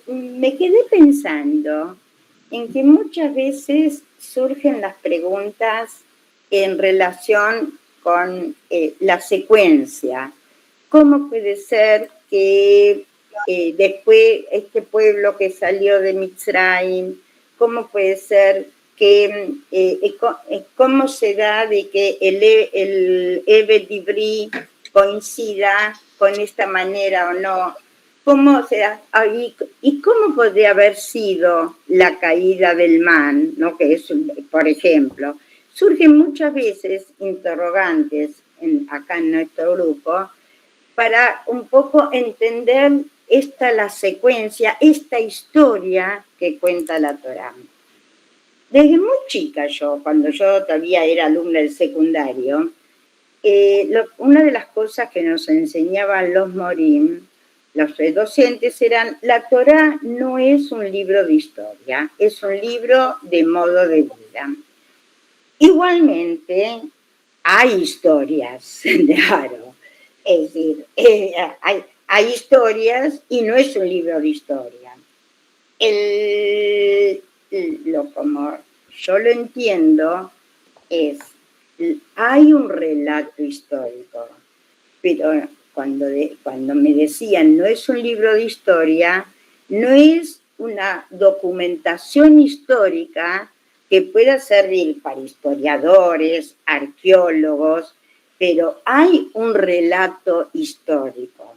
Me quedé pensando en que muchas veces surgen las preguntas en relación con la secuencia. ¿Cómo puede ser que después este pueblo que salió de Mitzrayim, cómo puede ser que, cómo se da de que el Eved Ivri coincida con esta manera o no? ¿Cómo se da? ¿Y cómo podría haber sido la caída del man? ¿No? Que es, por ejemplo, surgen muchas veces interrogantes acá en nuestro grupo para un poco entender la secuencia, esta historia que cuenta la Torá. Desde muy chica yo, cuando yo todavía era alumna del secundario, una de las cosas que nos enseñaban los morim, los docentes, eran: la Torá no es un libro de historia, es un libro de modo de vida. Igualmente, hay historias, claro. Es decir, hay historias y no es un libro de historia. Como yo lo entiendo, hay un relato histórico, pero cuando me decían no es un libro de historia, no es una documentación histórica que pueda servir para historiadores, arqueólogos, pero hay un relato histórico.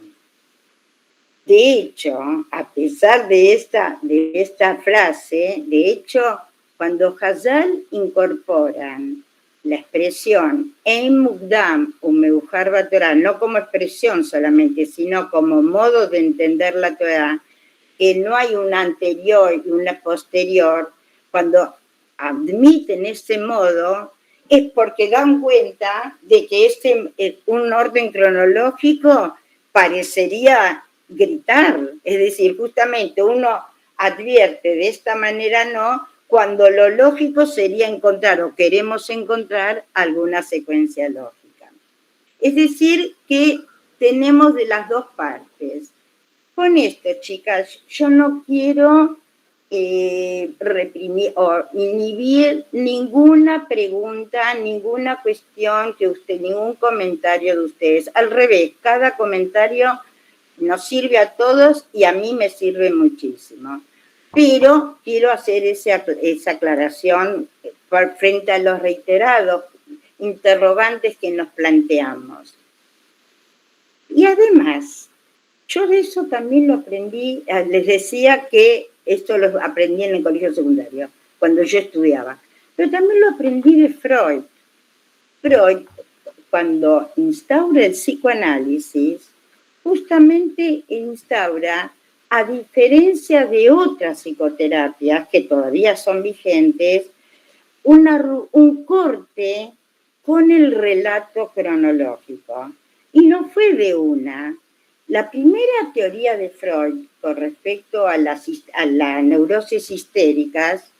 De hecho, a pesar de esta frase, de hecho, cuando Hazal incorporan la expresión Ein Mukdam Umeujar Batorá, no como expresión solamente, sino como modo de entender la Torá, que no hay una anterior y una posterior, cuando admiten ese modo, es porque dan cuenta de que un orden cronológico parecería gritar, es decir, justamente uno advierte de esta manera no, cuando lo lógico sería encontrar o queremos encontrar alguna secuencia lógica. Es decir, que tenemos de las dos partes. Con esto, chicas, yo no quiero reprimir o inhibir ninguna pregunta, ninguna cuestión ningún comentario de ustedes. Al revés, cada comentario nos sirve a todos y a mí me sirve muchísimo. Pero quiero hacer esa aclaración frente a los reiterados interrogantes que nos planteamos. Y además, yo de eso también lo aprendí, les decía que esto lo aprendí en el colegio secundario, cuando yo estudiaba, pero también lo aprendí de Freud. Freud, cuando instaura el psicoanálisis, justamente instaura, a diferencia de otras psicoterapias que todavía son vigentes, un corte con el relato cronológico. Y no fue de una. La primera teoría de Freud con respecto a la neurosis histéricas,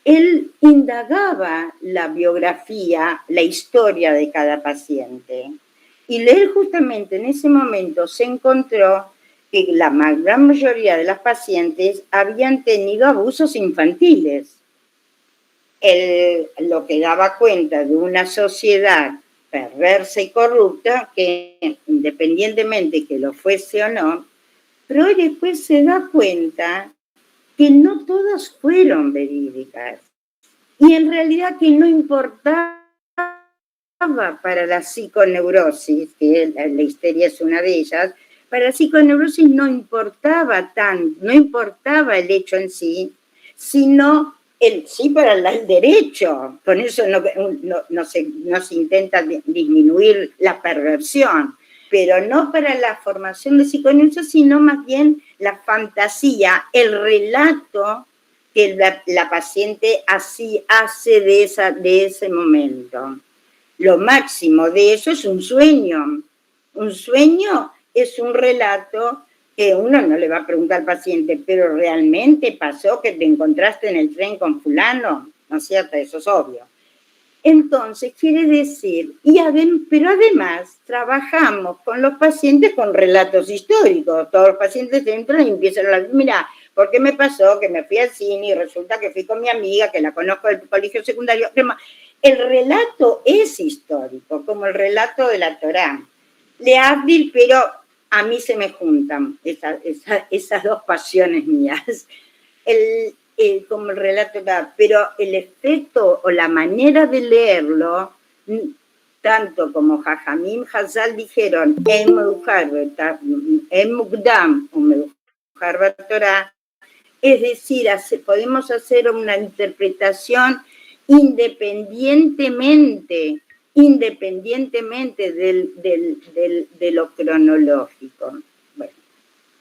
él indagaba la biografía, la historia de cada paciente. Y él justamente en ese momento se encontró que la gran mayoría de las pacientes habían tenido abusos infantiles. Él lo que daba cuenta de una sociedad perversa y corrupta, que independientemente que lo fuese o no, pero hoy después se da cuenta que no todas fueron verídicas y en realidad que no importaba para la psiconeurosis, que la histeria es una de ellas, para la psiconeurosis no importaba el hecho en sí, sino sí para el derecho. Con eso no se intenta disminuir la perversión, pero no para la formación de psiconeurosis, sino más bien la fantasía, el relato que la paciente así hace de ese momento. Lo máximo de eso es un sueño. Un sueño es un relato que uno no le va a preguntar al paciente, pero realmente pasó que te encontraste en el tren con fulano, ¿no es cierto? Eso es obvio. Entonces, quiere decir, pero además trabajamos con los pacientes con relatos históricos. Todos los pacientes entran y empiezan a decir, mira, ¿por qué me pasó que me fui al cine y resulta que fui con mi amiga, que la conozco del colegio secundario? El relato es histórico, como el relato de la Torá. Leavdil, pero a mí se me juntan esas dos pasiones mías. Como el relato, pero el efecto o la manera de leerlo, tanto como Jajamim Hazal dijeron, en Mukdam o Medujar Torah, es decir, podemos hacer una interpretación independientemente de lo cronológico. Bueno,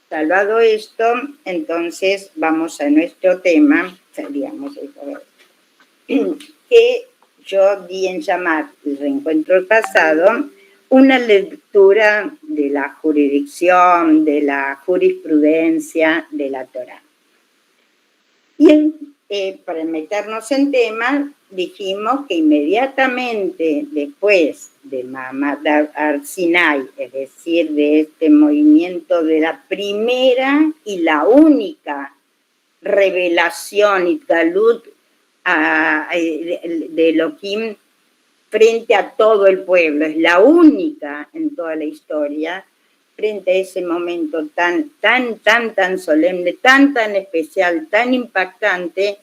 salvado esto, entonces vamos a nuestro tema, salíamos que yo di en llamar el reencuentro del pasado, una lectura de la jurisdicción, de la jurisprudencia de la Torá. Y para meternos en tema, dijimos que inmediatamente después de Mamad Ar-Sinai, es decir, de este movimiento de la primera y la única revelación y galut de Elohim frente a todo el pueblo, es la única en toda la historia, frente a ese momento tan solemne, tan especial, tan impactante,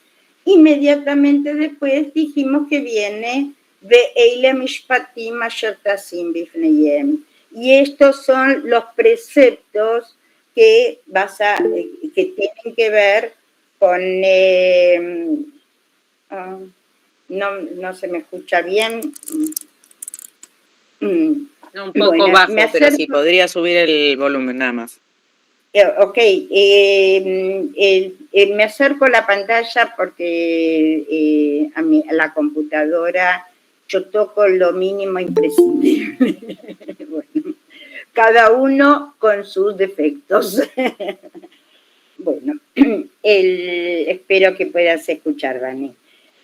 inmediatamente después dijimos que viene Ve'eile Mishpatim Asher Tasim Bifneyem. Y estos son los preceptos que tienen que ver con... no se me escucha bien. Un poco bajo, pero sí, podría subir el volumen nada más. Ok, me acerco a la pantalla porque a la computadora yo toco lo mínimo imprescindible. Bueno, cada uno con sus defectos. Bueno, espero que puedas escuchar, Dani.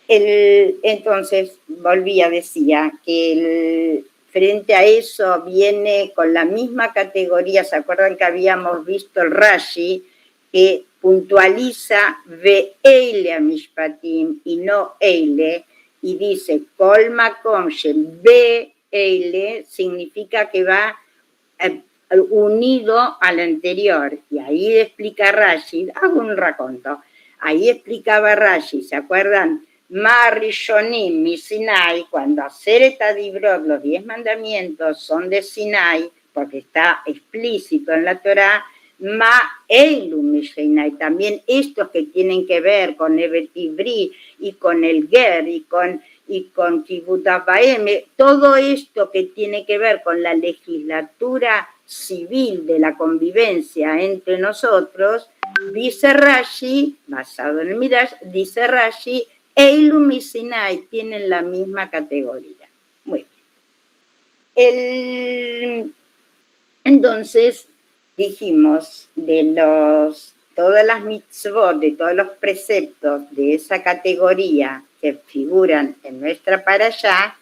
Entonces, decía que frente a eso viene con la misma categoría. ¿Se acuerdan que habíamos visto el Rashi que puntualiza Ve'eile Mishpatim y no Eile, y dice Kol Makom Ve'eile significa que va unido al anterior, y ahí explica Rashi, hago un raconto, ahí explicaba Rashi, ¿se acuerdan? Ma Rishonim mi Sinai, cuando Aseret Adibrot, los 10 mandamientos son de Sinai, porque está explícito en la Torá, Ma Eilu mi Sinai, también estos que tienen que ver con Evet Ivri y con el Ger y con Kibbutz Abaem, todo esto que tiene que ver con la legislatura civil de la convivencia entre nosotros, dice Rashi, basado en el Midrash, dice Rashi, Eilum y Sinai tienen la misma categoría. Muy bien. Entonces, dijimos, todas las mitzvot, de todos los preceptos de esa categoría que figuran en nuestra parashá,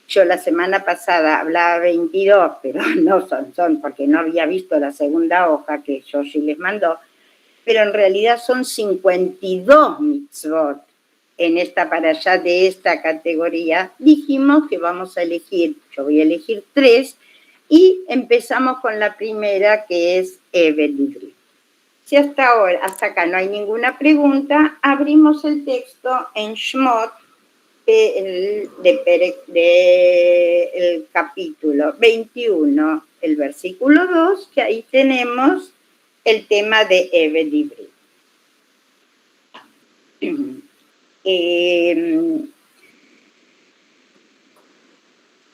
yo la semana pasada hablaba 22, pero no son porque no había visto la segunda hoja que Yoshi les mandó, pero en realidad son 52 mitzvot en esta parashá de esta categoría. Dijimos que vamos a elegir, yo voy a elegir 3, y empezamos con la primera, que es Evet Ivri. Si hasta acá no hay ninguna pregunta, abrimos el texto en Shmot, el capítulo 21, el versículo 2, que ahí tenemos el tema de Evet Ivri.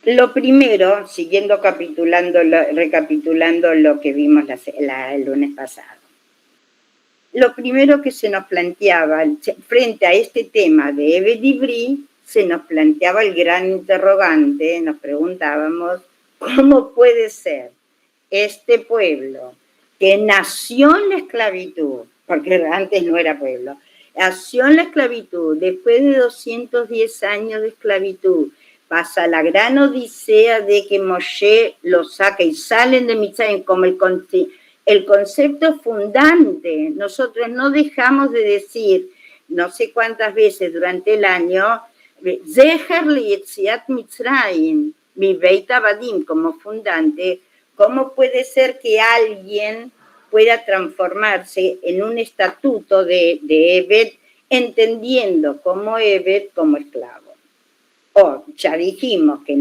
Lo primero, recapitulando lo que vimos el lunes pasado, lo primero que se nos planteaba frente a este tema de Evet Ivri, se nos planteaba el gran interrogante, nos preguntábamos, ¿cómo puede ser este pueblo que nació en la esclavitud, porque antes no era pueblo, nació en la esclavitud, después de 210 años de esclavitud, pasa la gran odisea de que Moshe los saca y salen de Mitzrayim como el concepto fundante. Nosotros no dejamos de decir, no sé cuántas veces durante el año, Zeher leYetziat Mitzrayim, mi Beit Abadim, como fundante. ¿Cómo puede ser que alguien pueda transformarse en un estatuto de Eved, entendiendo como Eved como esclavo? Ya dijimos que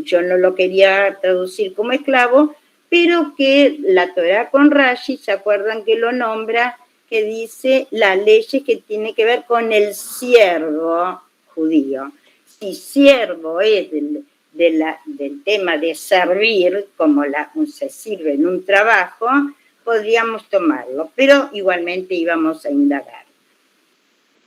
yo no lo quería traducir como esclavo, pero que la Torá con Rashi, ¿se acuerdan que lo nombra? Que dice las leyes que tiene que ver con el siervo judío. Si siervo es del tema de servir, como se sirve en un trabajo, podríamos tomarlo, pero igualmente íbamos a indagar.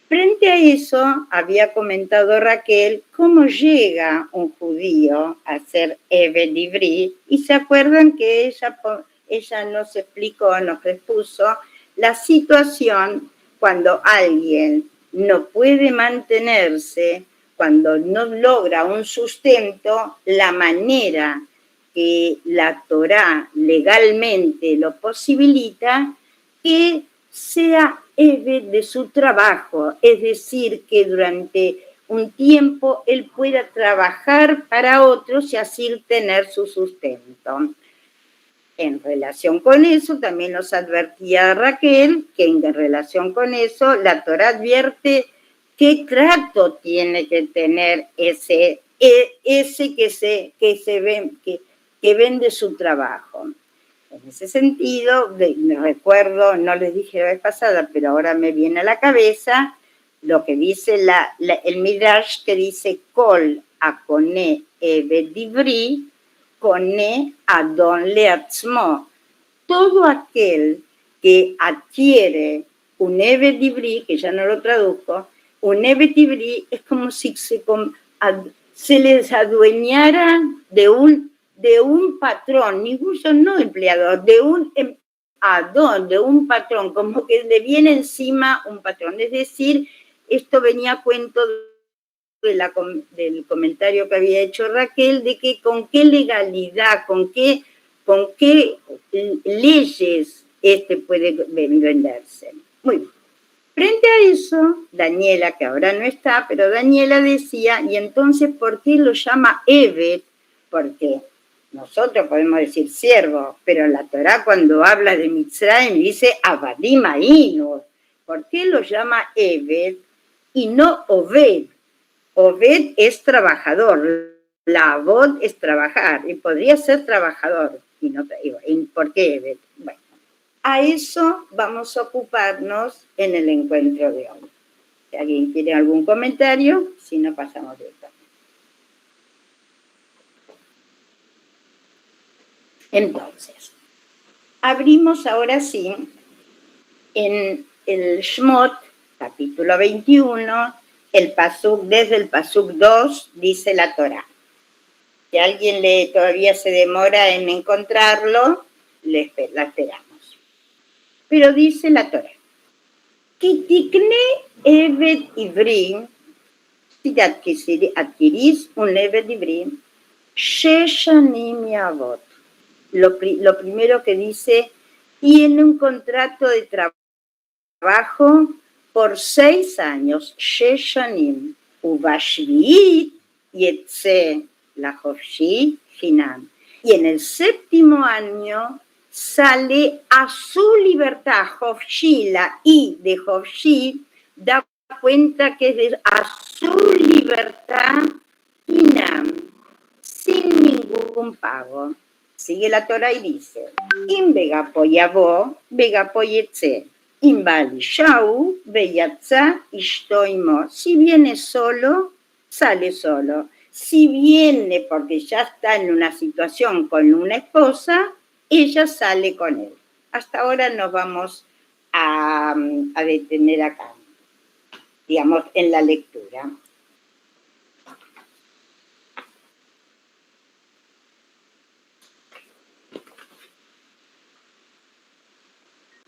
Frente a eso, había comentado Raquel cómo llega un judío a ser Eved Ivri, y se acuerdan que ella nos explicó, nos expuso la situación cuando alguien no puede mantenerse, cuando no logra un sustento, la manera que la Torá legalmente lo posibilita, que sea Eved de su trabajo, es decir, que durante un tiempo él pueda trabajar para otros y así tener su sustento. En relación con eso, también nos advertía Raquel que en relación con eso, la Torá advierte qué trato tiene que tener ese que vende su trabajo. En ese sentido, me recuerdo, no les dije la vez pasada, pero ahora me viene a la cabeza lo que dice el Midrash, que dice Kol akone eved ivri, kone adon leatzmo. Todo aquel que adquiere un eved ivri, que ya no lo traduzco, un eved ivri es como si se les adueñara de un patrón, incluso no empleador, de un de un patrón, como que le viene encima un patrón. Es decir, esto venía a cuento del comentario que había hecho Raquel, de que con qué legalidad, con qué leyes puede venderse. Muy bien. Frente a eso, Daniela, que ahora no está, pero Daniela decía, y entonces, ¿por qué lo llama Eved? Porque nosotros podemos decir siervo, pero la Torá cuando habla de Mitzrayim dice Abadim Ainu. ¿Por qué lo llama Eved y no Oved? Oved es trabajador, la Avod es trabajar, y podría ser trabajador. ¿Por qué Eved? Bueno, a eso vamos a ocuparnos en el encuentro de hoy. Si alguien tiene algún comentario, si no, pasamos directamente. Entonces, abrimos ahora sí en el Shmot, capítulo 21, desde el Pasuk 2, dice la Torá. Si alguien todavía se demora en encontrarlo, la esperamos. Pero dice la Torá, Kitikne Eved Ivri, si adquirís un Eved Ivri, Sheshanim Yavot. Lo primero que dice, tiene un contrato de trabajo por 6 años, Sheshanim, Ubashviit Yetze la Hofshi Hinam. Y en el 7º año sale a su libertad, Hofshi, la I de Hofshi, da cuenta que es a su libertad Hinam, sin ningún pago. Sigue la Torá y dice, Im begapo yavo, begapo yetze, im bali shau, beyatza ishtoimo. Si viene solo, sale solo. Si viene porque ya está en una situación con una esposa, ella sale con él. Hasta ahora nos vamos a detener acá, digamos, en la lectura.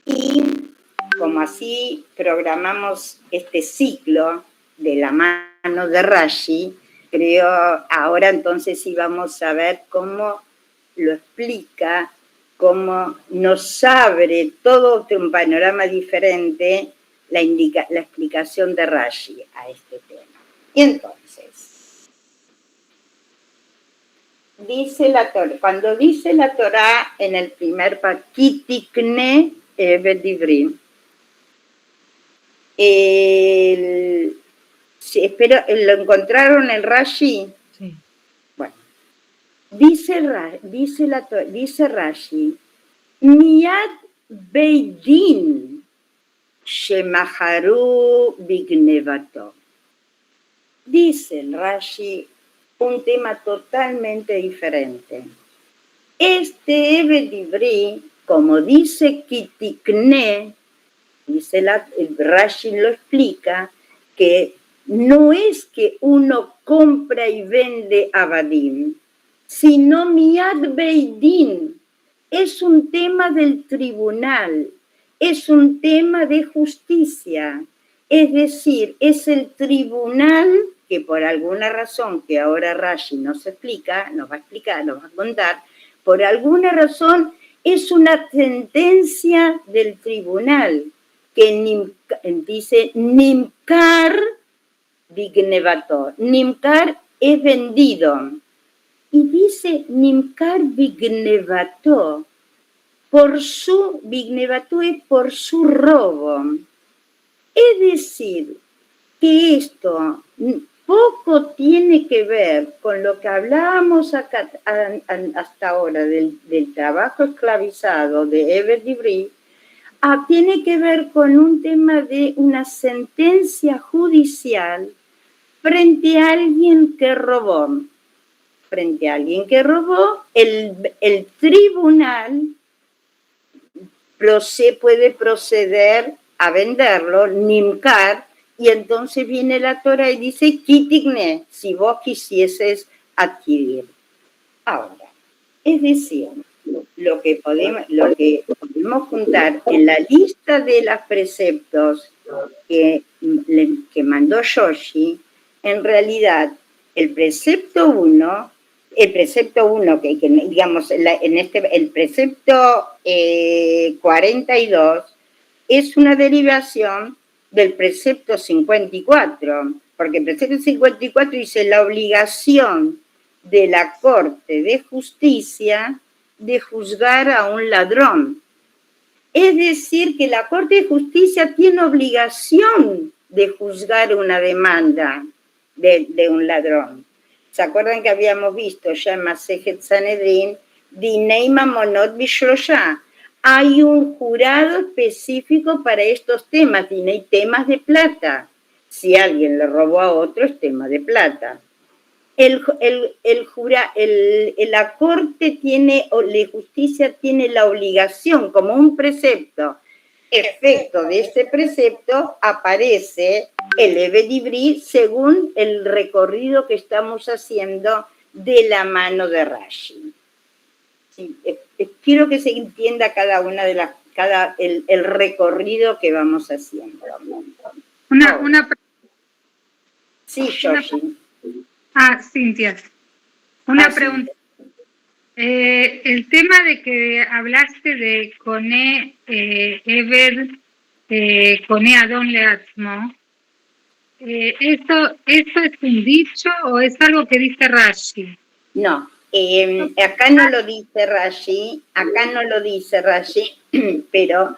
Y como así programamos este ciclo de la mano de Rashi, creo, ahora entonces sí vamos a ver cómo lo explica, cómo nos abre todo un panorama diferente la explicación de Rashi a este tema. Y entonces, dice la Torah, cuando dice la Torah en el primer Kitikne Evedivrim, espero, ¿lo encontraron el Rashi? Sí. Bueno, dice Rashi, Miad Beidin Shemaharu Bignevato. Dice el Rashi un tema totalmente diferente. Este Evedivri, como dice Kitikne, dice el Rashi lo explica, que no es que uno compra y vende abadim, sino miad beidin. Es un tema del tribunal, es un tema de justicia. Es decir, es el tribunal que por alguna razón que ahora Rashi nos explica, nos va a contar, por alguna razón es una sentencia del tribunal que dice Nimkar Bignevato. Nimkar es vendido. Y dice Nimkar Bignevato. Bignevato es por su robo. Es decir, que esto poco tiene que ver con lo que hablábamos acá, hasta ahora del trabajo esclavizado de Evedivri. Tiene que ver con un tema de una sentencia judicial frente a alguien que robó. Frente a alguien que robó, el tribunal puede proceder a venderlo, nimkar, y entonces viene la Torah y dice, Kitikne, si vos quisieses adquirir. Ahora, es decir, lo que podemos juntar en la lista de los preceptos que mandó Yoshi, en realidad el precepto 1, que digamos, el precepto 42 es una derivación del precepto 54, porque el precepto 54 dice la obligación de la Corte de Justicia de juzgar a un ladrón. Es decir, que la Corte de Justicia tiene obligación de juzgar una demanda de un ladrón. ¿Se acuerdan que habíamos visto ya en Masejet Sanedrin, Dinei Mamonot Bishlosha? Hay un jurado específico para estos temas, Dinei, temas de plata. Si alguien le robó a otro, es tema de plata. La Corte tiene, o la justicia tiene la obligación, como un precepto. Efecto de este precepto aparece el Evedivri según el recorrido que estamos haciendo de la mano de Rashi. Sí, quiero que se entienda cada una de el recorrido que vamos haciendo. Sí, Yoshi. Cintia, una pregunta. El tema de que hablaste de Kone Ever, Kone Adon Leatzmo, ¿eso es un dicho o es algo que dice Rashi? No, acá no lo dice Rashi, pero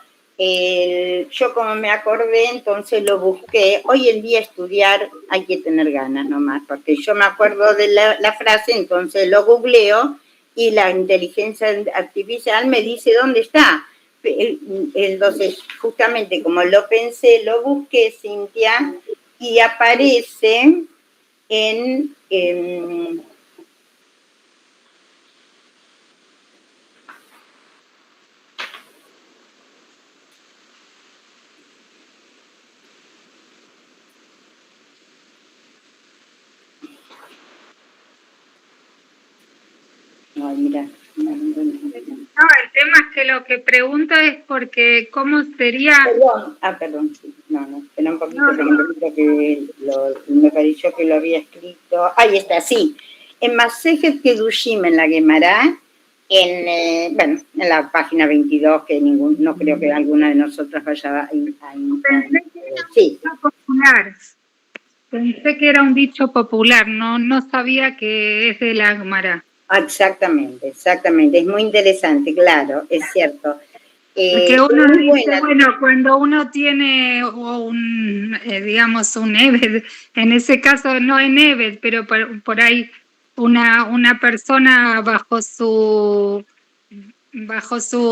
yo como me acordé, entonces lo busqué. Hoy en día estudiar hay que tener ganas nomás, porque yo me acuerdo de la frase, entonces lo googleo y la inteligencia artificial me dice dónde está. Entonces, justamente como lo pensé, lo busqué, Cintia, y aparece en Ay, mira. No, el tema es que lo que pregunto es porque cómo sería... Perdón, espera un poquito, porque me pareció que lo había escrito. Ahí está, sí. En Masejet Kedushim, en la Gemara, en la página 22, que no creo que alguna de nosotras vaya a sí. Popular. Pensé que era un dicho popular, no sabía que es de la Gemara. Exactamente, es muy interesante, claro, es cierto. Que uno dice, bueno, cuando uno tiene digamos, un Eved, en ese caso no en Eved, pero por ahí una persona bajo su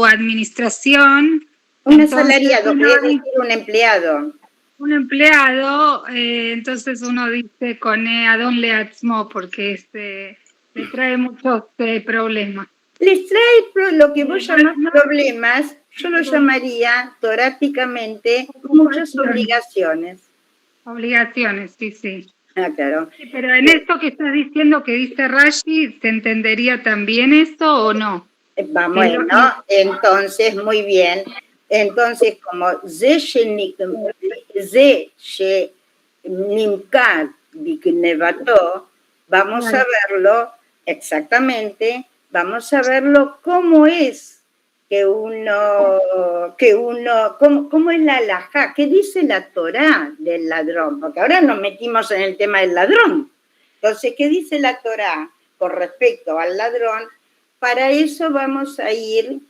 administración. Un asalariado, quiere decir un empleado. Un empleado, entonces uno dice con Adón Leatzmo, porque le trae muchos problemas. Les trae lo que vos llamás problemas, yo lo llamaría toráticamente muchas obligaciones. Obligaciones, sí. Ah, claro. Sí, pero en esto que estás diciendo que dice Rashi, ¿se entendería también eso o no? Bueno, entonces, muy bien. Entonces, como Nimkad Biknevato, vamos a verlo exactamente, vamos a verlo cómo es cómo es la halajá, qué dice la Torá del ladrón, porque ahora nos metimos en el tema del ladrón. Entonces, ¿qué dice la Torá con respecto al ladrón? Para eso vamos a ir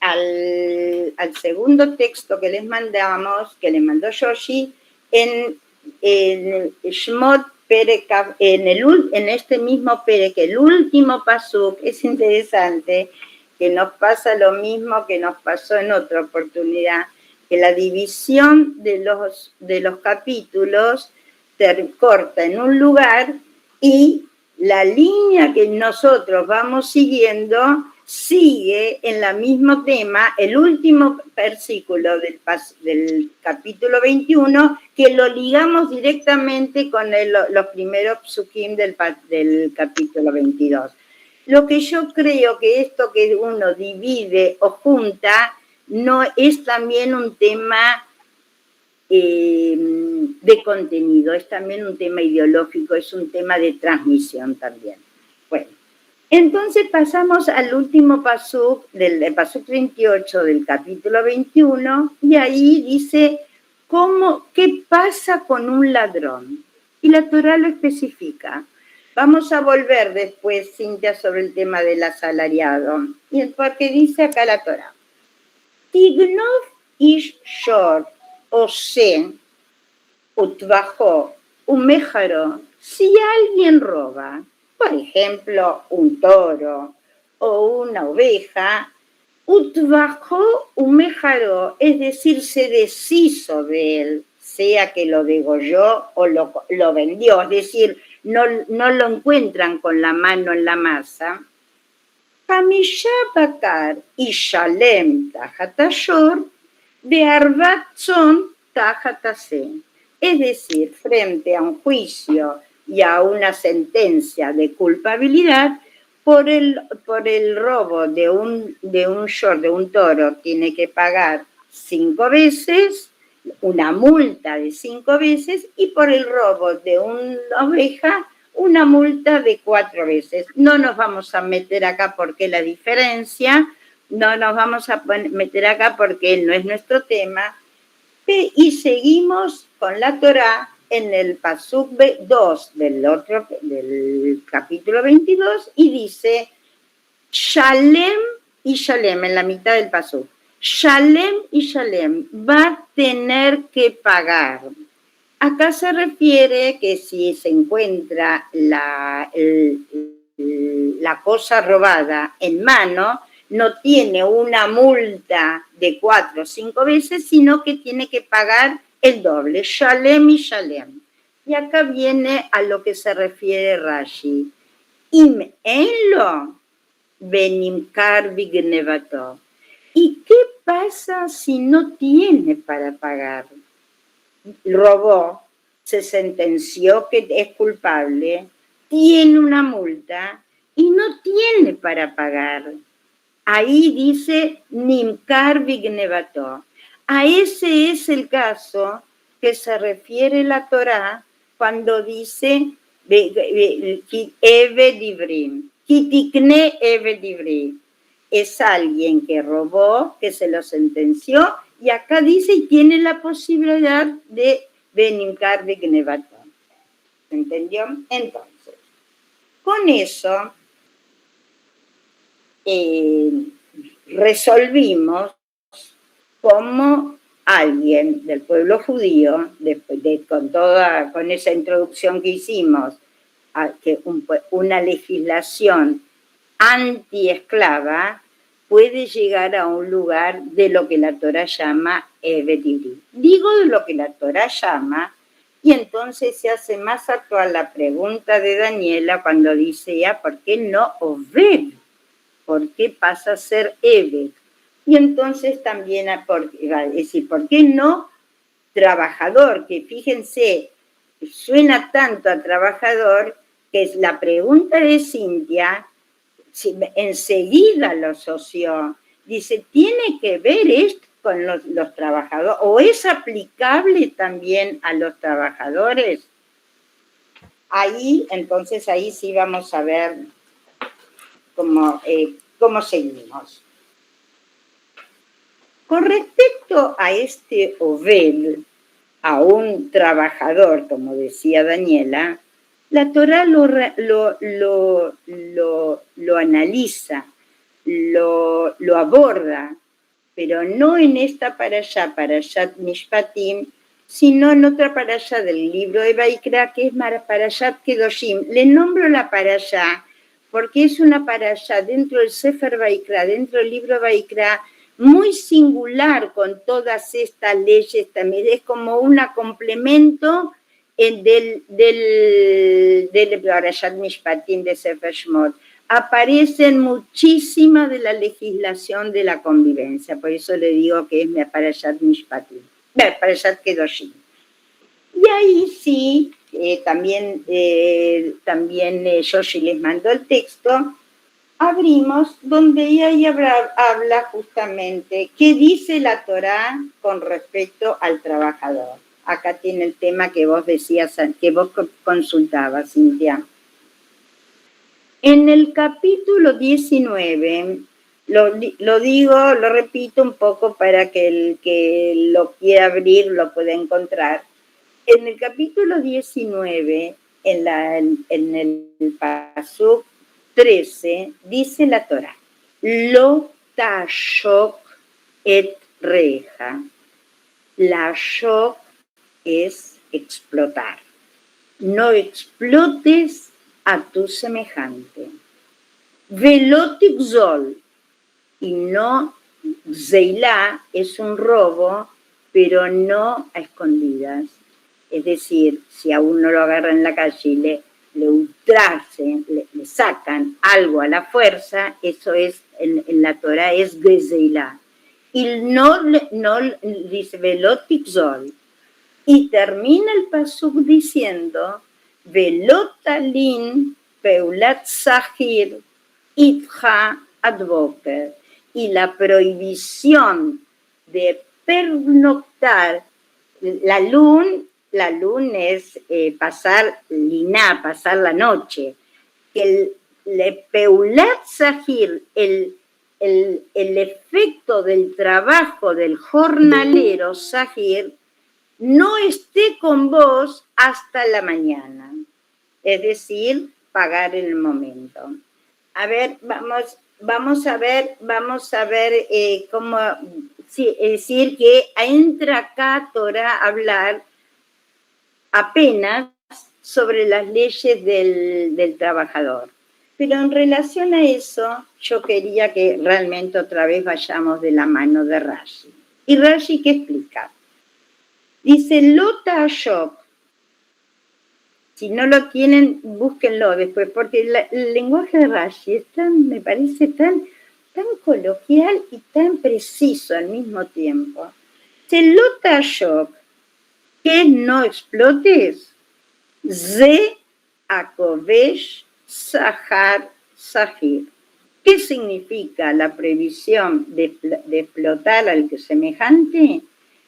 al segundo texto que les mandamos, que les mandó Yoshi, en Shmot Perek, en este mismo Perek, el último pasuk. Es interesante que nos pasa lo mismo que nos pasó en otra oportunidad, que la división de los capítulos se corta en un lugar y la línea que nosotros vamos siguiendo sigue en el mismo tema, el último versículo del capítulo 21, que lo ligamos directamente con los primeros psukim del capítulo 22. Lo que yo creo que esto que uno divide o junta no es también un tema de contenido, es también un tema ideológico, es un tema de transmisión también. Bueno, entonces pasamos al último pasuk, del pasuk 38 del capítulo 21, y ahí dice, ¿qué pasa con un ladrón? Y la Torá lo especifica. Vamos a volver después, Cintia, sobre el tema del asalariado, y porque dice acá la Torá, Tignov ish shor, Ose, Utvajó, Umejaro, si alguien roba, por ejemplo, un toro o una oveja, Utvajó, Umejaro, es decir, se deshizo de él, sea que lo degolló o lo vendió, es decir, no lo encuentran con la mano en la masa. Hamishá Bakar y Shalem Tajatashor de Arbatzón Tajatase. Es decir, frente a un juicio y a una sentencia de culpabilidad por el robo de un toro, tiene que pagar 5 veces, una multa de 5 veces, y por el robo de una oveja, una multa de 4 veces. No nos vamos a meter acá porque la diferencia, no nos vamos a meter acá porque no es nuestro tema, y seguimos con la Torá en el pasuk 2 del capítulo 22, y dice Shalem y Shalem, en la mitad del pasuk. Shalem y Shalem, va a tener que pagar. Acá se refiere que si se encuentra la cosa robada en mano, no tiene una multa de 4 o 5 veces, sino que tiene que pagar el doble, Shalem y Shalem. Y acá viene a lo que se refiere Rashi. Im enlo benimkar bignevato. ¿Y qué pasa si no tiene para pagar? Robó, se sentenció que es culpable, tiene una multa y no tiene para pagar. Ahí dice Nimkar Bignevato. A ese es el caso que se refiere la Torá cuando dice Eve Divrim, Kitikne Eve Divrim. Es alguien que robó, que se lo sentenció, y acá dice y tiene la posibilidad de Benimkar de Gnevatón. ¿Entendió? Entonces, con eso resolvimos cómo alguien del pueblo judío, con esa introducción que hicimos, una legislación antiesclava puede llegar a un lugar de lo que la Torá llama Eved Ivri. Digo de lo que la Torá llama, y entonces se hace más actual la pregunta de Daniela cuando dice ya, ¿por qué no Oved? ¿Por qué pasa a ser Eved? Y entonces también, es decir, ¿por qué no trabajador? Que fíjense, suena tanto a trabajador que es la pregunta de Cintia, enseguida lo asoció. Dice, ¿tiene que ver esto con los trabajadores? ¿O es aplicable también a los trabajadores? Ahí, entonces, ahí sí vamos a ver cómo seguimos. Con respecto a este Oved, a un trabajador, como decía Daniela, la Torá lo analiza, lo aborda, pero no en esta Parashat Mishpatim, sino en otra parashá del libro de Vaikra, que es Parashat Kedoshim. Le nombro la parashá porque es una parashá dentro del Sefer Vaikra, dentro del libro Vaikra, muy singular con todas estas leyes también. Es como un complemento del Parashat Mishpatim de Sefer Shmot. Aparecen muchísimas de la legislación de la convivencia, por eso le digo que es Parashat Mishpatim, Parashat Kedoshim. Y ahí sí, también Yoshi les mandó el texto, abrimos donde ella habla justamente qué dice la Torá con respecto al trabajador. Acá tiene el tema que vos decías, que vos consultabas, Cintia. En el capítulo 19, lo repito un poco para que el que lo quiera abrir lo pueda encontrar. En el capítulo 19, en el pasuk 13, dice la Torá, Lo tashok et reja. La shok es explotar. No explotes a tu semejante. Velotic zol, y no, zeilá es un robo, pero no a escondidas. Es decir, si a uno lo agarran en la calle y le ultrasen, le sacan algo a la fuerza, eso es, en la Torá es gezeilá. Y no dice velotic zol. Y termina el pasuk diciendo, velotalin peulat sahir itja advoker. Y la prohibición de pernoctar la luna es pasar la noche. El peulat sahir, el efecto del trabajo del jornalero sahir, no esté con vos hasta la mañana, es decir, pagar en el momento. A ver, vamos a ver cómo, sí, es decir, que entra acá Torá a hablar apenas sobre las leyes del trabajador. Pero en relación a eso, yo quería que realmente otra vez vayamos de la mano de Rashi. ¿Y Rashi qué explica? Dice, Lota Ashok. Si no lo tienen, búsquenlo después, porque el lenguaje de Rashi me parece tan coloquial y tan preciso al mismo tiempo. Dice, Lota Ashok, que no explotes, Ze Akovesh Sahar Sahir. ¿Qué significa la prohibición de explotar al que semejante?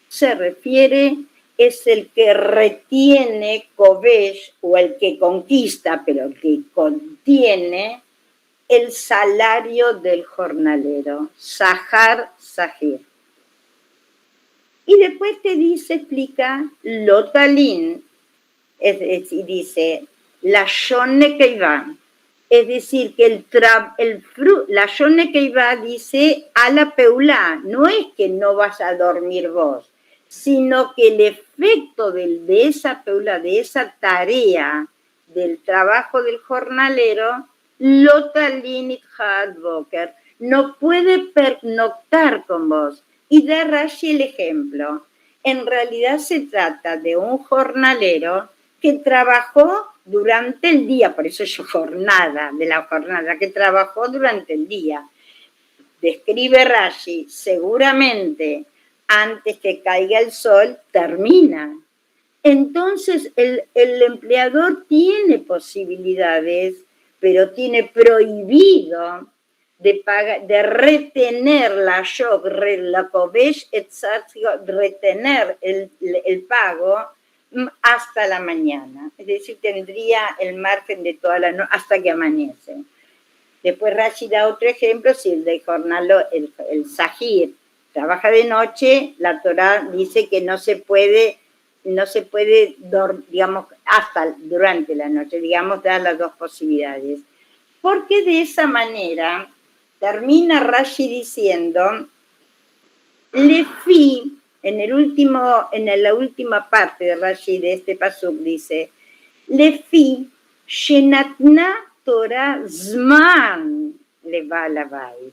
Se refiere es el que retiene Kovesh, o el que conquista, pero el que contiene el salario del jornalero, Sahar Sahir. Y después explica Lotalin, es decir, dice la Shone Keiva, es decir, que la Shone Keiva dice a la peulá, no es que no vas a dormir vos, sino que el efecto de esa peulá, de esa tarea, del trabajo del jornalero, Lotalin Itchad Boker, no puede pernoctar con vos. Y da Rashi el ejemplo. En realidad se trata de un jornalero que trabajó durante el día, por eso es jornada, de la jornada, que trabajó durante el día. Describe Rashi, seguramente antes que caiga el sol, termina. Entonces el empleador tiene posibilidades, pero tiene prohibido de retener la shock, la Kovesh, retener el pago hasta la mañana. Es decir, tendría el margen de toda la noche hasta que amanece. Después Rashi da otro ejemplo, si el de jornal, el Sahir, trabaja de noche, la Torá dice que no se puede, digamos, hasta durante la noche, digamos, dar las dos posibilidades. Porque de esa manera termina Rashi diciendo, Lefi, en la última parte de Rashi de este pasuk dice, Lefi, Shenatna Torah Zman Leva Lavait.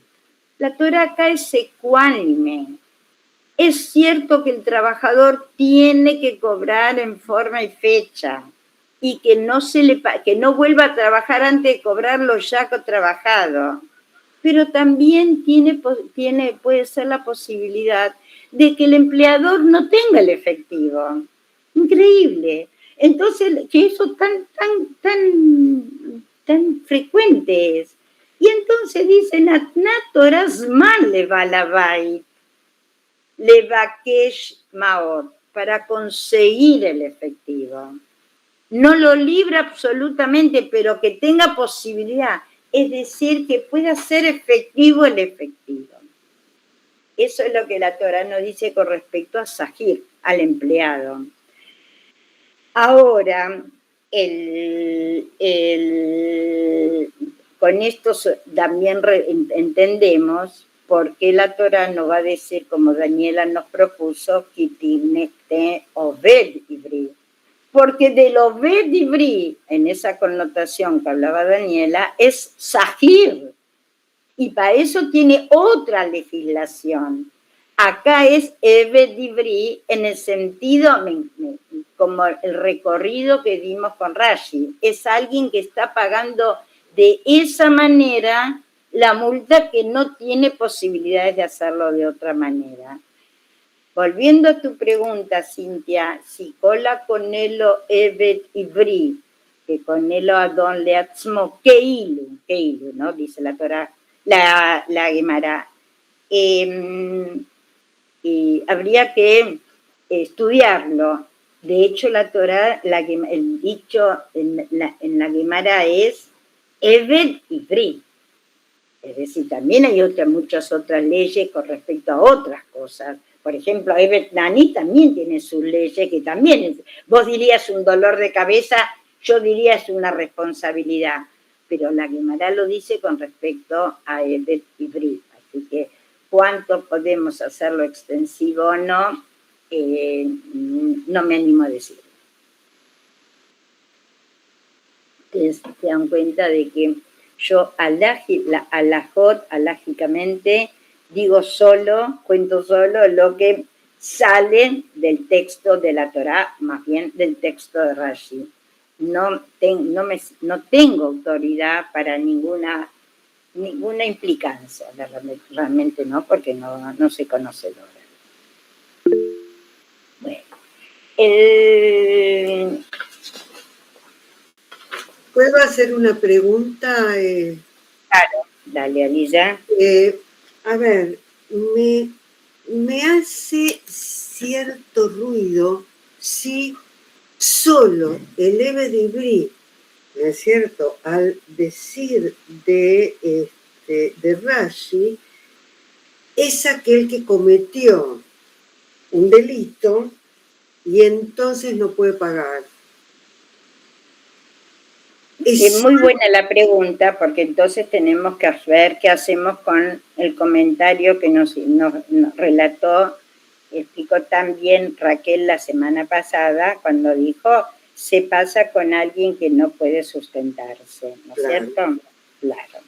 La Torah acá es ecuánime. Es cierto que el trabajador tiene que cobrar en forma y fecha y que no vuelva a trabajar antes de cobrar lo ya trabajado. Pero también puede ser la posibilidad de que el empleador no tenga el efectivo. Increíble. Entonces, que eso tan frecuente es. Y entonces dicen, Atnatorazman le va la bait, le va kesh maot, para conseguir el efectivo. No lo libra absolutamente, pero que tenga posibilidad. Es decir, que pueda ser efectivo el efectivo. Eso es lo que la Torá nos dice con respecto a Sahir, al empleado. Ahora, con esto también entendemos por qué la Torá nos va a decir, como Daniela nos propuso, Kitinete Oved Ivri. Porque del Oved Ivri, en esa connotación que hablaba Daniela, es Sahir. Y para eso tiene otra legislación. Acá es Eved Ivri en el sentido, como el recorrido que dimos con Rashi. Es alguien que está pagando de esa manera la multa, que no tiene posibilidades de hacerlo de otra manera. Volviendo a tu pregunta, Cintia, si cola conelo Eved Ivri, que conelo Adon Leatzmo, Keilu, ¿no? Dice la Torá, la Gemara. Habría que estudiarlo. De hecho, la Torá, el dicho en la Gemara es Eved Ivri. Es decir, también hay muchas otras leyes con respecto a otras cosas. Por ejemplo, Eved Nani también tiene sus leyes, que también, vos dirías un dolor de cabeza, yo diría es una responsabilidad. Pero la Gemara lo dice con respecto a Eved Ivri. Así que, ¿cuánto podemos hacerlo extensivo o no? No me animo a decirlo. Ustedes se dan cuenta de que yo alágicamente cuento solo lo que sale del texto de la Torá, más bien del texto de Rashi. No tengo autoridad para ninguna implicancia, realmente no, porque no soy conocedora. Bueno, ¿puedo hacer una pregunta? Claro, dale, Aliyah. A ver, me hace cierto ruido si solo el Eved Ivri, ¿no es cierto?, al decir de Rashi, es aquel que cometió un delito y entonces no puede pagar. Es muy buena la pregunta, porque entonces tenemos que ver qué hacemos con el comentario que nos relató, explicó también Raquel la semana pasada, cuando dijo, se pasa con alguien que no puede sustentarse, ¿no es cierto? Claro.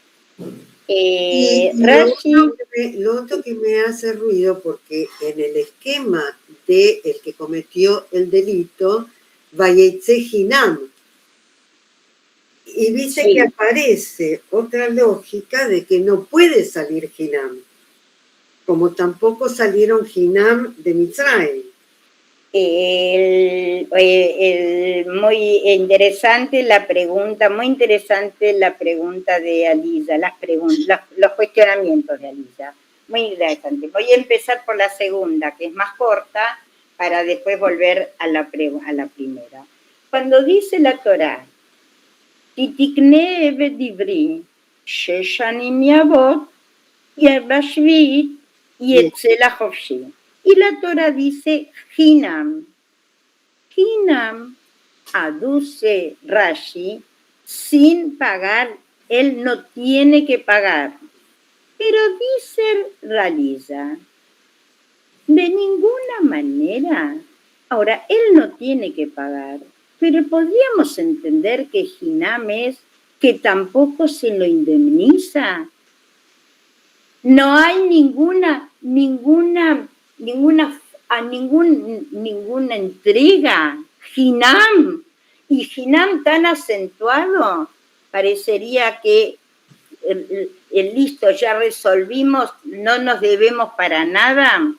Lo otro que me hace ruido, porque en el esquema de el que cometió el delito, Vayetze Hinam, y dice que aparece otra lógica de que no puede salir Hinam, como tampoco salieron Hinam de Mitzrayim. Muy interesante la pregunta de Alisa, los cuestionamientos de Alisa. Muy interesante. Voy a empezar por la segunda, que es más corta, para después volver a la primera. Cuando dice la Torá, Titikne Eved Ivri, Sheshanim Yavot, Yerbashvit, Yetzela Hofshi. Y la Torá dice Hinam. Hinam, aduce Rashi, sin pagar, él no tiene que pagar. Pero dice Raliza, de ninguna manera. Ahora, él no tiene que pagar, pero podríamos entender que Hinam es que tampoco se lo indemniza. No hay ninguna entrega. Hinam, y Hinam tan acentuado, parecería que listo, ya resolvimos, no nos debemos para nada.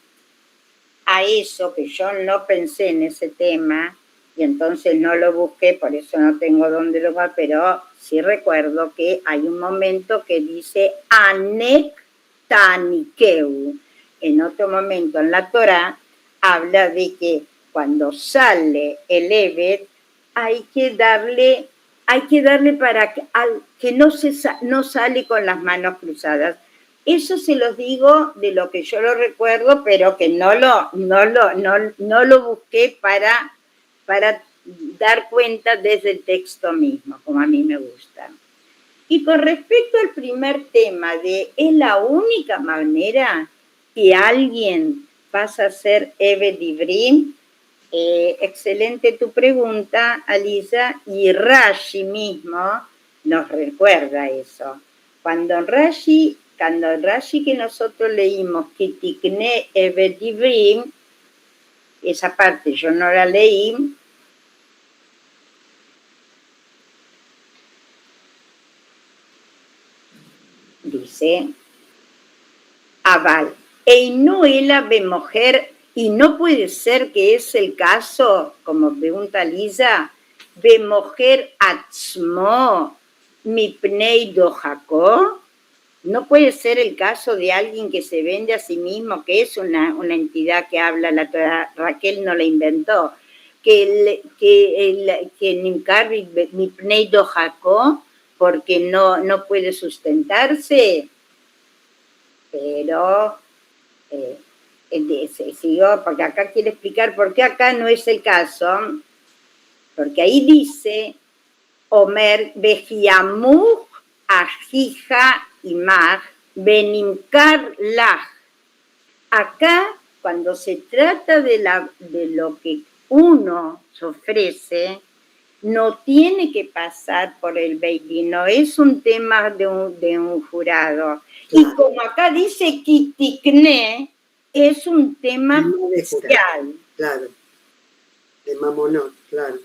A eso, que yo no pensé en ese tema, y entonces no lo busqué, por eso no tengo dónde lo va, pero sí recuerdo que hay un momento que dice Anek Tanikeu. En otro momento en la Torá habla de que cuando sale el Eved hay que darle para que no sale con las manos cruzadas. Eso se los digo de lo que yo lo recuerdo, pero que no lo busqué para dar cuenta desde el texto mismo, como a mí me gusta. Y con respecto al primer tema de ¿es la única manera que alguien pasa a ser Eved Ivri? Excelente tu pregunta, Alisa, y Rashi mismo nos recuerda eso. Cuando Rashi que nosotros leímos Kitikne Eved Ivri, esa parte yo no la leí, dice Aval, Einuela Bemojer, y no puede ser que es el caso, como pregunta Lisa, Bemojer Atzmo Mipnei Dojako. No puede ser el caso de alguien que se vende a sí mismo, que es una entidad que habla, Raquel no la inventó, que Nimkar Mipnei Dojako, porque no puede sustentarse. Pero siguió, porque acá quiere explicar por qué acá no es el caso, porque ahí dice Omer Bejiamuj Ajija Imaj Benimkar Laj. Acá, cuando se trata de lo que uno se ofrece, no tiene que pasar por el Beidín, no es un tema de un jurado. Claro. Y como acá dice Kitikne, es un tema judicial. Claro, de Mamonot, claro.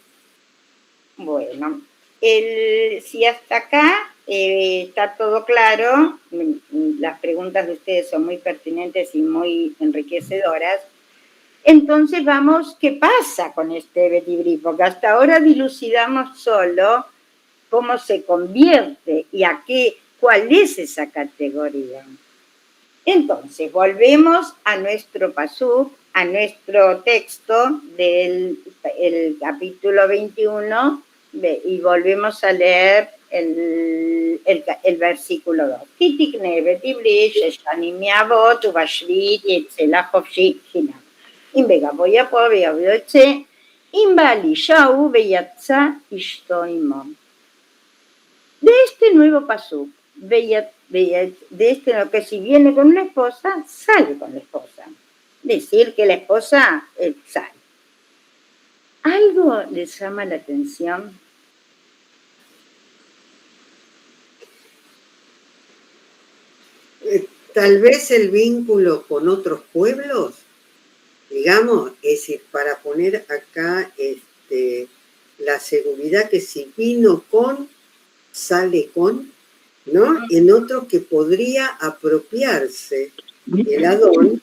Bueno, si hasta acá está todo claro, las preguntas de ustedes son muy pertinentes y muy enriquecedoras. Entonces vamos, ¿qué pasa con este Eved Ivri? Porque hasta ahora dilucidamos solo cómo se convierte y cuál es esa categoría. Entonces, volvemos a nuestro pasuk, a nuestro texto del el capítulo 21 y volvemos a leer el versículo 2. Kitikne betibli, sheshani miavot, ubashrit, yetzela hofshi, hinam. Imbega voya po, vea vioche, imbali shau, beyatza, ishtoimo. De este nuevo pasú, de este lo que si viene con una esposa, sale con la esposa. Decir que la esposa sale. ¿Algo les llama la atención? Tal vez el vínculo con otros pueblos, digamos, es decir, para poner acá la seguridad que si vino con, sale con, ¿no? En otros que podría apropiarse el Adón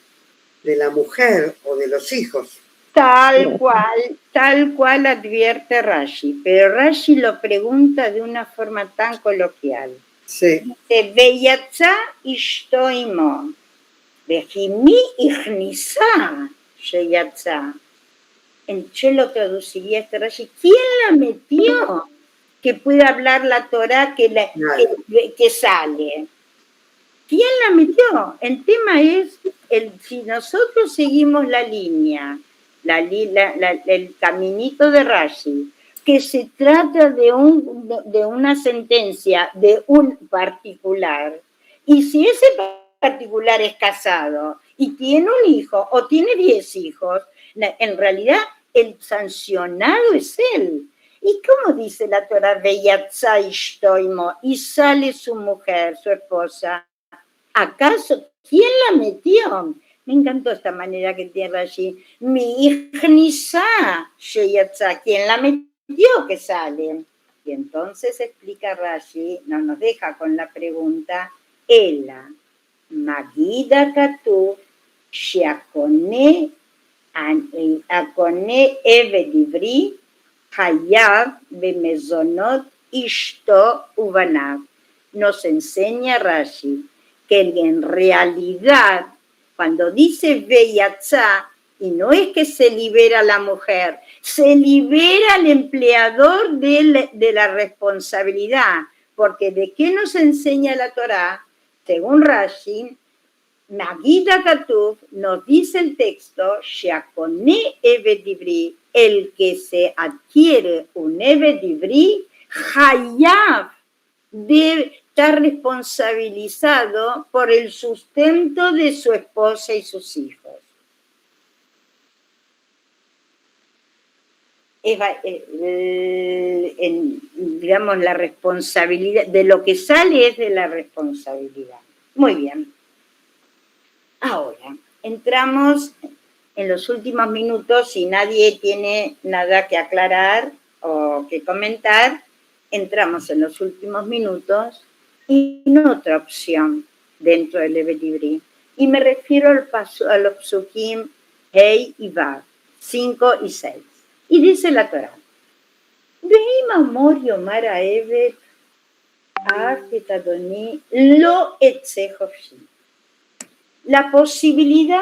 de la mujer o de los hijos. Tal cual advierte Rashi, pero Rashi lo pregunta de una forma tan coloquial. Sí. Dice, Veyatza ishtoimo, vejimi ignisa sheyatza. Yo lo traduciría este Rashi. ¿Quién la metió que pueda hablar la Torá que sale? ¿Quién la metió? El tema es, si nosotros seguimos la línea, el caminito de Rashi, que se trata de una sentencia de un particular, y si ese particular es casado y tiene un hijo o tiene 10 hijos, en realidad el sancionado es él. ¿Y cómo dice la Torah? Veyatza ishtoimo, y sale su mujer, su esposa. ¿Acaso quién la metió? Me encantó esta manera que tiene allí. Mi ignisa sheyatza, ¿quién la metió que sale? Y entonces explica Rashi, no nos deja con la pregunta, Ela, Magida Katuv, Sheakone Eved Ivri, Hayav Bemezonot Ishto Ubanav. Nos enseña Rashi que en realidad, cuando dice Veyatza, y no es que se libera la mujer, se libera al empleador de la responsabilidad, porque ¿de qué nos enseña la Torá? Según Rashi, Magida Katuv, nos dice el texto, Sheakone Eved Ivri, el que se adquiere un Eved Ivri, Hayav, debe estar responsabilizado por el sustento de su esposa y sus hijos. Digamos, la responsabilidad, de lo que sale es de la responsabilidad. Muy bien. Ahora, entramos en los últimos minutos, si nadie tiene nada que aclarar o que comentar, entramos en los últimos minutos y en otra opción dentro del Eved Ivri. Y me refiero a los psukim Hei y Vav, 5 y 6. Y dice la Torá, Veim amor yomar ha'eved, ahavti et Adoni, lo etze hofshi. La posibilidad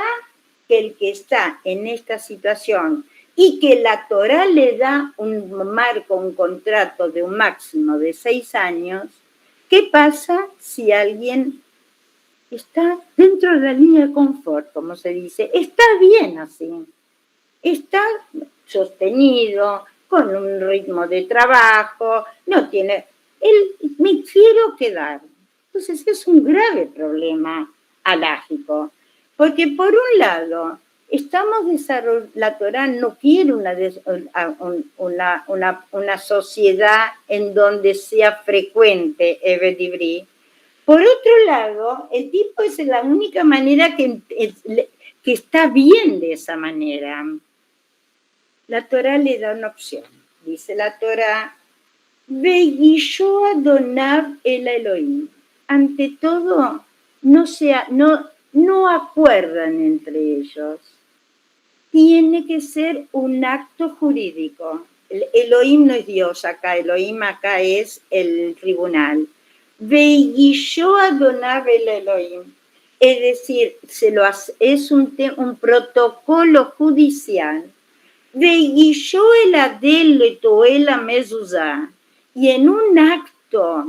que el que está en esta situación y que la Torá le da un marco, un contrato de un máximo de 6 años, ¿qué pasa si alguien está dentro de la línea de confort, como se dice? Está bien así, está sostenido, con un ritmo de trabajo, no tiene, me quiero quedar. Entonces es un grave problema halágico, porque por un lado, estamos desarrollando, la Torá no quiere una sociedad en donde sea frecuente Eved Ivri. Por otro lado, el tipo es la única manera que está bien de esa manera. La Torá le da una opción. Dice la Torá, Vegisho Adonav el Elohim. Ante todo, no acuerdan entre ellos. Tiene que ser un acto jurídico. El Elohim no es Dios acá, Elohim acá es el tribunal. Vegisho Adonav el Elohim. Es decir, es un protocolo judicial Veguilló el Adelet o el Mezuzá, y en un acto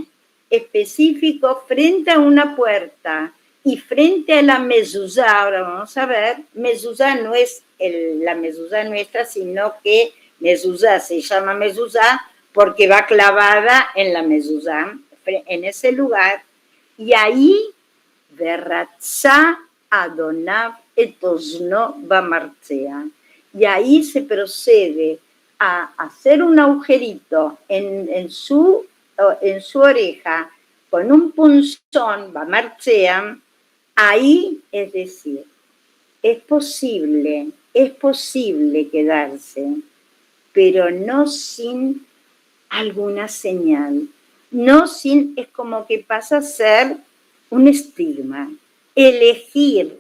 específico frente a una puerta y frente a la mezuzá, ahora vamos a ver, mezuzá no es la mezuzá nuestra, sino que mezuzá se llama mezuzá porque va clavada en la mezuzá, en ese lugar, y ahí Verratzá Adonav etosno bamartzea, y ahí se procede a hacer un agujerito en su oreja con un punzón, bamartzea, ahí, es decir, es posible quedarse, pero no sin alguna señal, no sin, es como que pasa a ser un estigma. Elegir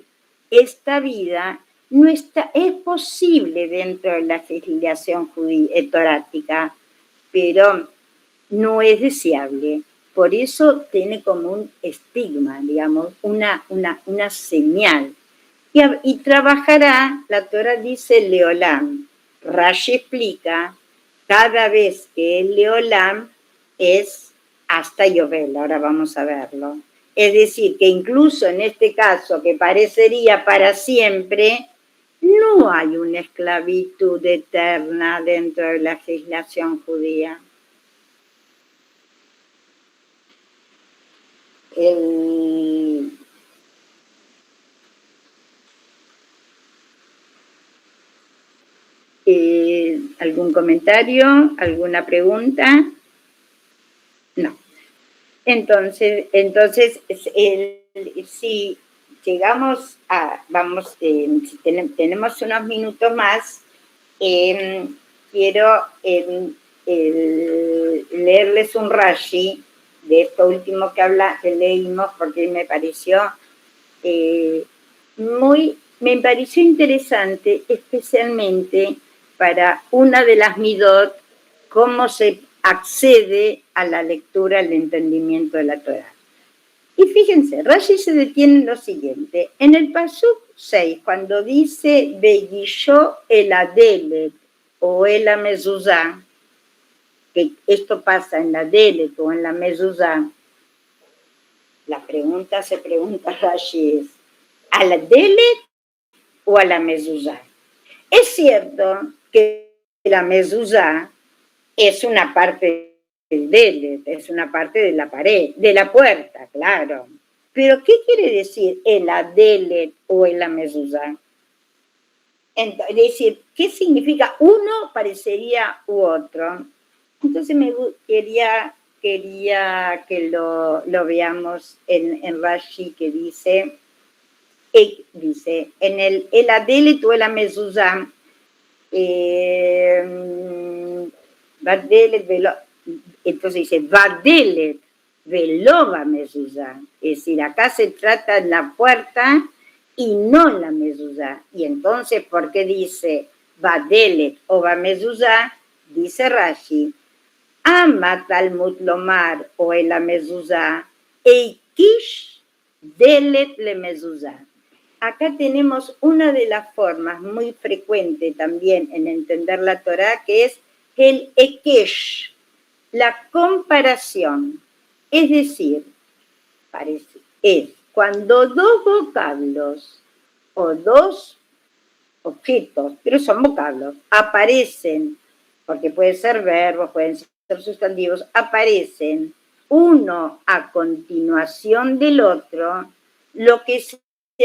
esta vida no está, es posible dentro de la legislación torática, pero no es deseable. Por eso tiene como un estigma, digamos, una señal. Y trabajará, la Torah dice Leolam. Rashi explica, cada vez que el Leolam es hasta Yovel, ahora vamos a verlo. Es decir, que incluso en este caso, que parecería para siempre, no hay una esclavitud eterna dentro de la legislación judía. ¿Algún comentario? ¿Alguna pregunta? No. Entonces si llegamos a, si tenemos unos minutos más, quiero leerles un Rashi de esto último que leímos, porque me pareció interesante, especialmente para una de las midot, cómo se accede a la lectura, al entendimiento de la Torah. Y fíjense, Rashi se detiene en lo siguiente. En el Pasuk 6, cuando dice Veguilló el Adelet o el Mezuzá, que esto pasa en la Adelet o en la Mezuzá, la pregunta se pregunta Rashi es, ¿a la Adelet o a la Mezuzá? Es cierto que la Mezuzá es una parte del Delet, es una parte de la pared, de la puerta, claro. Pero, ¿qué quiere decir el Adelet o el Mezuzá? Es decir, ¿qué significa uno parecería u otro? Entonces quería que lo veamos en Rashi, que dice en el Adelet o el Mezuzá, entonces dice Vadelet velova mezuzá, es decir, acá se trata de la puerta y no la mezuzá. Y entonces, ¿por qué dice Vadelet o va mezuzá? Dice Rashi, Amat al mutlomar o el mezuzá, eikish delet le mezuzá. Acá tenemos una de las formas muy frecuentes también en entender la Torah, que es el ekesh, la comparación. Es decir, es cuando dos vocablos o dos objetos, pero son vocablos, aparecen, porque pueden ser verbos, pueden ser sustantivos, aparecen uno a continuación del otro, lo que se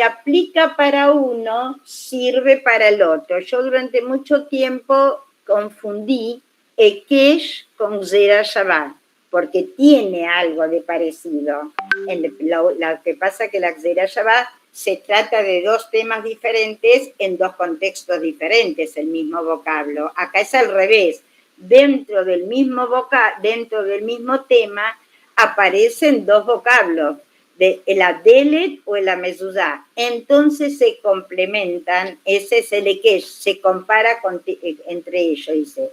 aplica para uno sirve para el otro. Yo durante mucho tiempo confundí Ekesh con Zera Shabbat, porque tiene algo de parecido. Lo que pasa es que la Zera Shabbat se trata de dos temas diferentes en dos contextos diferentes, el mismo vocablo. Acá es al revés. Dentro del mismo tema aparecen dos vocablos, el Adelet o el Mezuzá. Entonces se complementan, ese es el Ekesh, se compara entre ellos, dice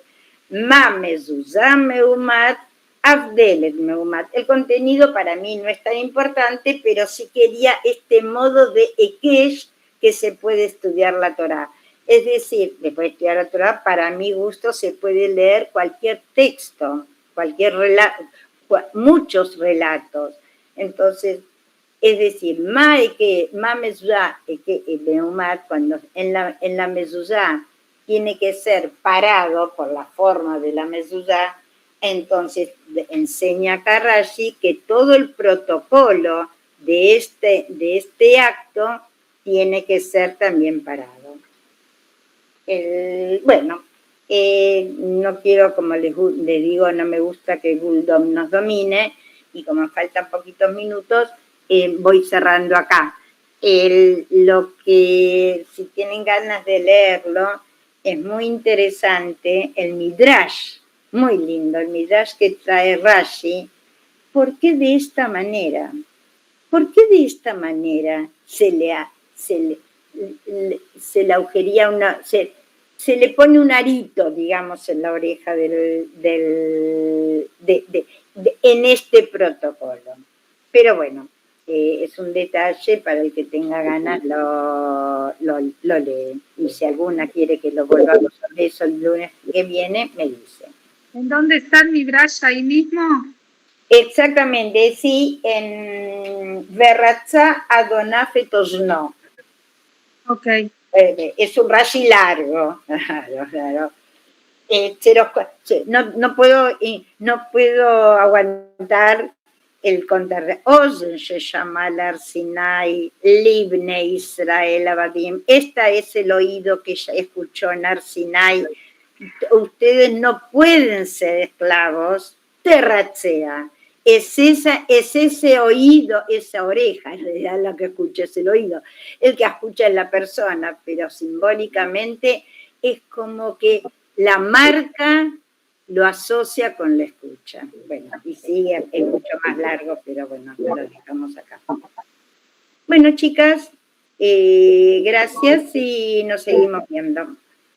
Ma Mezuzá Meumat, Avdelet Meumat. El contenido para mí no es tan importante, pero sí quería este modo de Ekesh que se puede estudiar la Torah. Es decir, después de estudiar la Torá, para mi gusto se puede leer cualquier texto, cualquier relato, muchos relatos. Entonces, es decir, cuando en la mezuzá tiene que ser parado por la forma de la mezuzá, entonces enseña Karashi que todo el protocolo de este acto tiene que ser también parado. No quiero, como les digo, no me gusta que Guldom nos domine, y como faltan poquitos minutos, voy cerrando acá. Lo que, si tienen ganas de leerlo, es muy interesante, el Midrash, muy lindo, el Midrash que trae Rashi. ¿Por qué de esta manera? ¿Por qué de esta manera se le agujería se le pone un arito, digamos, en la oreja en este protocolo? Pero bueno, es un detalle, para el que tenga ganas lo lee. Y si alguna quiere que lo volvamos a ver eso el lunes que viene, me dice. ¿En dónde está el Midrash? ¿Ahí mismo? Exactamente, sí, en Verratza Adonafetosno. Ok. Es un Rashi largo, claro. No puedo aguantar el contar. Ozen se llama Ar Sinai, Libne Israel Abadim. Este es el oído que ya escuchó en Ar Sinai. Ustedes no pueden ser esclavos, terratzea. Es ese oído, esa oreja, en realidad lo que escucha es el oído. El que escucha es la persona, pero simbólicamente es como que la marca lo asocia con la escucha. Bueno, y sigue, es mucho más largo, pero bueno, lo dejamos acá. Bueno, chicas, gracias y nos seguimos viendo.